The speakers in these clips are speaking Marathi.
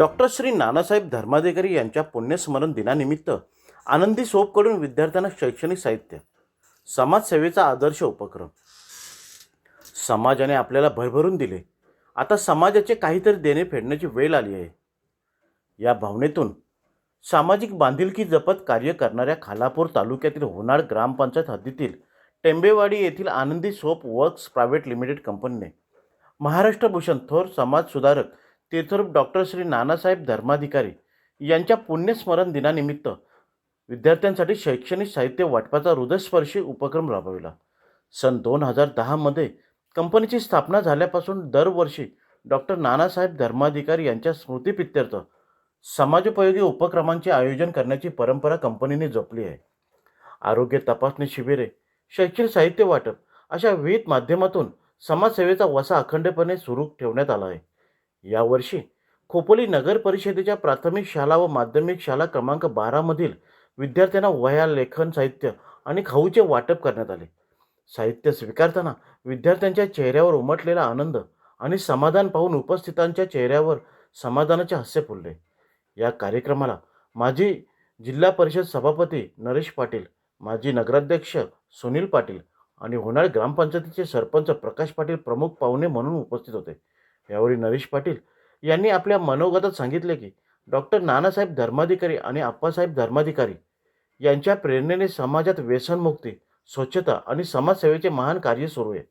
डॉक्टर श्री नानासाहेब धर्माधिकारी यांच्या पुण्यस्मरण दिनानिमित्त आनंदी सोपकडून विद्यार्थ्यांना शैक्षणिक साहित्य, समाजसेवेचा आदर्श उपक्रम. समाजाने आपल्याला भरभरून दिले, आता समाजाचे काहीतरी देणे फेडण्याची वेळ आली आहे. या भावनेतून सामाजिक बांधिलकी जपत कार्य करणाऱ्या खालापूर तालुक्यातील होनाड ग्रामपंचायत हद्दीतील टेंबेवाडी येथील आनंदी सोप वर्क्स प्रायव्हेट लिमिटेड कंपनीने महाराष्ट्र भूषण थोर समाजसुधारक तीर्थरूप डॉक्टर श्री नानासाहेब धर्माधिकारी यांच्या पुण्यस्मरण दिनानिमित्त विद्यार्थ्यांसाठी शैक्षणिक साहित्य वाटपाचा हृदयस्पर्शी उपक्रम राबविला. सन 2010मध्ये कंपनीची स्थापना झाल्यापासून दरवर्षी डॉक्टर नानासाहेब धर्माधिकारी यांच्या स्मृतिप्रित्यर्थ समाजोपयोगी उपक्रमांचे आयोजन करण्याची परंपरा कंपनीने जपली आहे. आरोग्य तपासणी शिबिरे, शैक्षणिक साहित्य वाटप अशा विविध माध्यमातून समाजसेवेचा वसा अखंडपणे सुरू ठेवण्यात आला आहे. यावर्षी खोपोली नगर परिषदेच्या प्राथमिक शाळा व माध्यमिक शाळा क्रमांक 12 मधील विद्यार्थ्यांना वह्या, लेखन साहित्य आणि खाऊचे वाटप करण्यात आले. साहित्य स्वीकारताना विद्यार्थ्यांच्या चेहऱ्यावर उमटलेला आनंद आणि समाधान पाहून उपस्थितांच्या चेहऱ्यावर समाधानाचे हास्य फुलले. या कार्यक्रमाला माजी जिल्हा परिषद सभापती नरेश पाटील, माजी नगराध्यक्ष सुनील पाटील आणि होनाड ग्रामपंचायतीचे सरपंच प्रकाश पाटील प्रमुख पाहुणे म्हणून उपस्थित होते. यावेळी नरेश पाटील यांनी आपल्या मनोगतात सांगितले की डॉक्टर नानासाहेब धर्माधिकारी आणि आप्पासाहेब धर्माधिकारी यांच्या प्रेरणेने समाजात व्यसनमुक्ती, स्वच्छता आणि समाजसेवेचे महान कार्य सुरू आहे.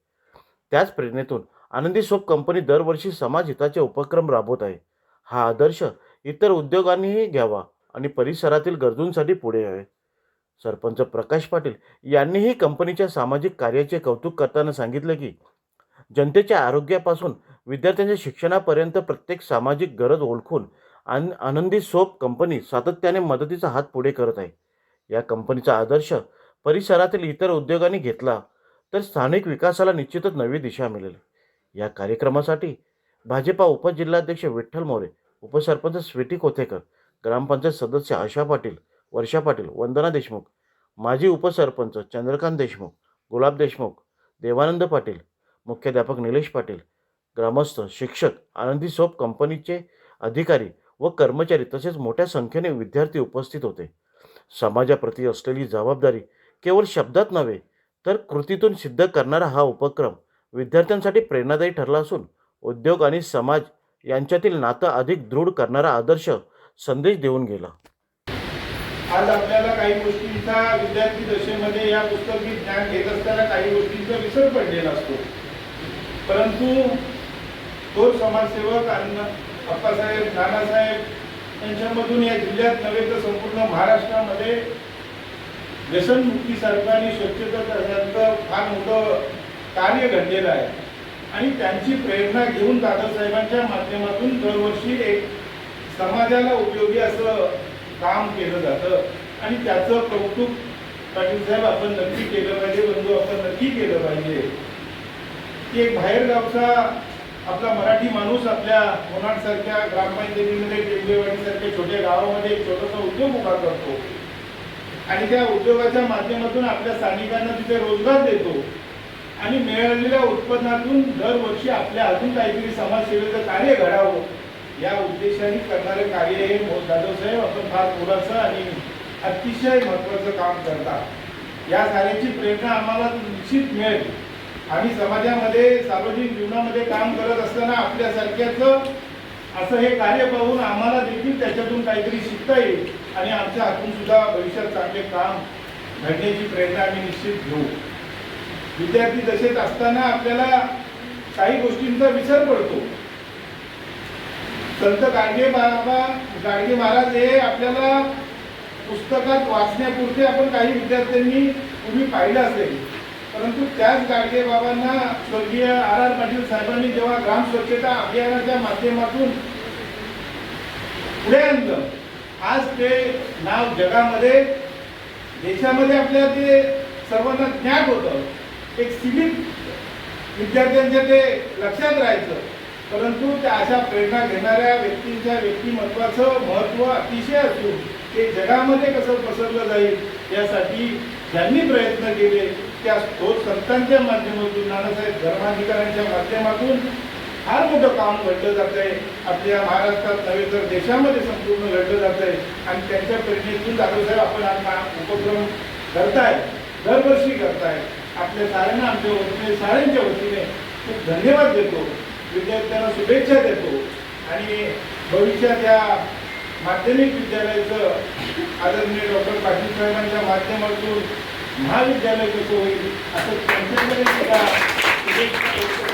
त्याच प्रेरणेतून आनंदी सोप कंपनी दरवर्षी समाजहिताचे उपक्रम राबवत आहे. हा आदर्श इतर उद्योगांनीही घ्यावा आणि परिसरातील गरजूंसाठी पुढे यावे. सरपंच प्रकाश पाटील यांनीही कंपनीच्या सामाजिक कार्याचे कौतुक करताना सांगितले की जनतेच्या आरोग्यापासून विद्यार्थ्यांच्या शिक्षणापर्यंत प्रत्येक सामाजिक गरज ओळखून आनंदी सोप कंपनी सातत्याने मदतीचा हात पुढे करत आहे. या कंपनीचा आदर्श परिसरातील इतर उद्योगांनी घेतला तर स्थानिक विकासाला निश्चितच नवी दिशा मिळेल. या कार्यक्रमासाठी भाजपा उपजिल्हाध्यक्ष विठ्ठल मोरे, उपसरपंच स्वीटी कोथेकर, ग्रामपंचायत सदस्य आशा पाटील, वर्षा पाटील, वंदना देशमुख, माजी उपसरपंच चंद्रकांत देशमुख, गुलाब देशमुख, देवानंद पाटील, मुख्याध्यापक निलेश पाटील, ग्रामस्थ, शिक्षक, आनंदी सोप कंपनीचे अधिकारी व कर्मचारी तसेच मोठ्या संख्येने विद्यार्थी उपस्थित होते. समाजाप्रती असलेली जबाबदारी केवळ शब्दात नव्हे तर कृतीतून सिद्ध करणारा हा उपक्रम विद्यार्थ्यांसाठी प्रेरणादायी ठरला असून उद्योग आणि समाज यांच्यातील नातं अधिक दृढ करणारा आदर्श संदेश देऊन गेला. आज आपल्याला काही गोष्टींचा विद्यार्थी दशेमध्ये या पुस्तकी ज्ञान घेत असताना काही गोष्टींचा विसर पडलेला असतो. परंतु तो समाजसेवक अप्पासाहेब नानासाहेब यांच्यामधून या जिल्ह्यात नव्हे तर संपूर्ण महाराष्ट्रामध्ये व्यसनमुक्तीसारखं आणि स्वच्छतेसारखं फार मोठं कार्य घडलेलं आहे. आणि त्यांची प्रेरणा घेऊन दादासाहेबांच्या माध्यमातून दरवर्षी एक समाजाला उपयोगी असं काम केलं जातं आणि त्याचं कौतुक पाटील साहेब आपण नक्की केलं पाहिजे, बंधू आपण नक्की केलं पाहिजे की एक बाहेरगावचा आपला मराठी माणूस आपल्या होनाडसारख्या ग्रामपंचायतीमध्ये, टेंबेवाडीसारख्या छोट्या गावामध्ये एक छोटासा उद्योग उभा करतो आणि त्या उद्योगाच्या माध्यमातून आपल्या स्थानिकांना तिथे रोजगार देतो आणि मिळालेल्या उत्पन्नातून दरवर्षी आपल्या अजून काहीतरी समाजसेवेचं कार्य घडावं या उद्देशाने करणारे कार्य हे दादासाहेब आपण फार मोलाचं आणि अतिशय महत्त्वाचं काम करतात. या कार्याची प्रेरणा आम्हाला निश्चित मिळेल. आम्ही समाजामध्ये सार्वजनिक जीवनामध्ये काम करत असताना आपल्यासारख्याचं असं हे कार्य पाहून आम्हाला देखील त्याच्यातून काहीतरी शिकता येईल आणि आमच्या हातून सुद्धा भविष्यात चांगले काम घडण्याची प्रेरणा आम्ही निश्चित घेऊ. विद्यार्थी दशेत असताना आपल्याला काही गोष्टींचा विसर पडतो. संत गाडगे महाराज हे आपल्याला पुस्तकात वाचण्यापुरते आपण काही विद्यार्थ्यांनी पूर्वी पाहिलं असेल, परंतु त्याच गाडगे बाबांना स्वर्गीय R.R. पाटील साहेबांनी जेव्हा ग्राम स्वच्छता अभियानाच्या माध्यमातून पुढे आणलं, आज ते नाव जगामध्ये, देशामध्ये आपल्या ते सर्वांना ज्ञात होतं. एक सिव्हिक विद्यार्थ्यांच्या ते लक्षात राहायचं. परंतु त्या अशा प्रेरणा घेणाऱ्या व्यक्तींच्या व्यक्तिमत्वाचं महत्त्व अतिशय असून ते जगामध्ये कसं पसरलं जाईल यासाठी ज्यांनी प्रयत्न केले त्या संतांच्या माध्यमातून, नानासाहेब धर्माधिकाऱ्यांच्या माध्यमातून फार मोठं काम घडलं जात आहे. आपल्या महाराष्ट्रात नव्हे तर देशामध्ये संपूर्ण घडलं जात आहे. आणि त्यांच्या प्रेरणेतून दादासाहेब आपण हा उपक्रम करताय, दरवर्षी करताय. आपल्या साऱ्यांना आमच्या वतीने, शाळेंच्या वतीने खूप धन्यवाद देतो, विद्यार्थ्यांना शुभेच्छा देतो. आणि भविष्यात या माध्यमिक विद्यालयाचं आदरणीय डॉक्टर पाटील साहेबांच्या माध्यमातून महाविद्यालय कसं होईल असं त्यांच्याकडे सुद्धा शुभेच्छा